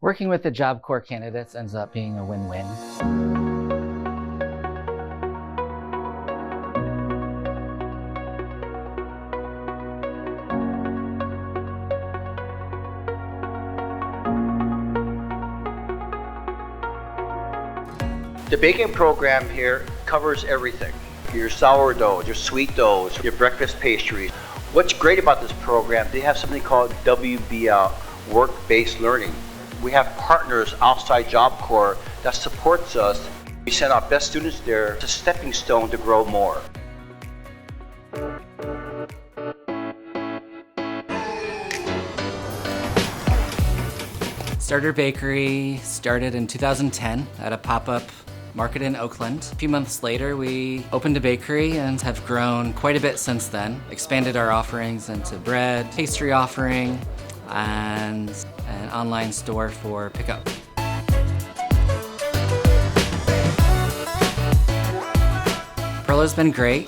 Working with the Job Corps candidates ends up being a win-win. The baking program here covers everything. Your sourdoughs, your sweet doughs, your breakfast pastries. What's great about this program, they have something called WBL, Work-Based Learning. We have partners outside Job Corps that supports us. We send our best students there. It's a stepping stone to grow more. Starter Bakery started in 2010 at a pop-up market in Oakland. A few months later, we opened a bakery and have grown quite a bit since then. Expanded our offerings into bread, pastry offering, and an online store for pickup. Perla's been great.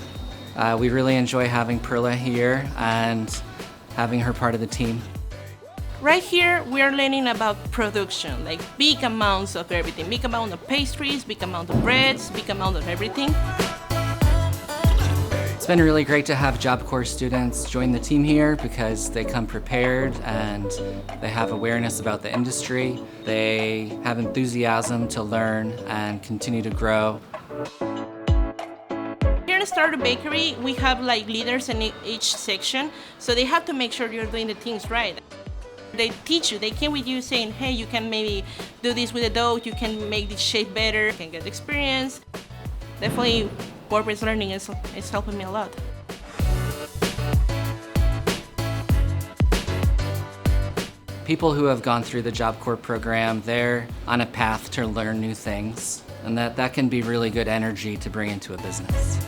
We really enjoy having Perla here and having her part of the team. Right here, we are learning about production, like big amounts of everything. Big amount of pastries, big amount of breads, big amount of everything. It's been really great to have Job Corps students join the team here because they come prepared and they have awareness about the industry. They have enthusiasm to learn and continue to grow. Here in Starter Bakery, we have like leaders in each section, so they have to make sure you're doing the things right. They teach you, they came with you saying, hey, you can maybe do this with the dough, you can make this shape better, you can get experience. Definitely, work-based learning is helping me a lot. People who have gone through the Job Corps program, they're on a path to learn new things, and that can be really good energy to bring into a business.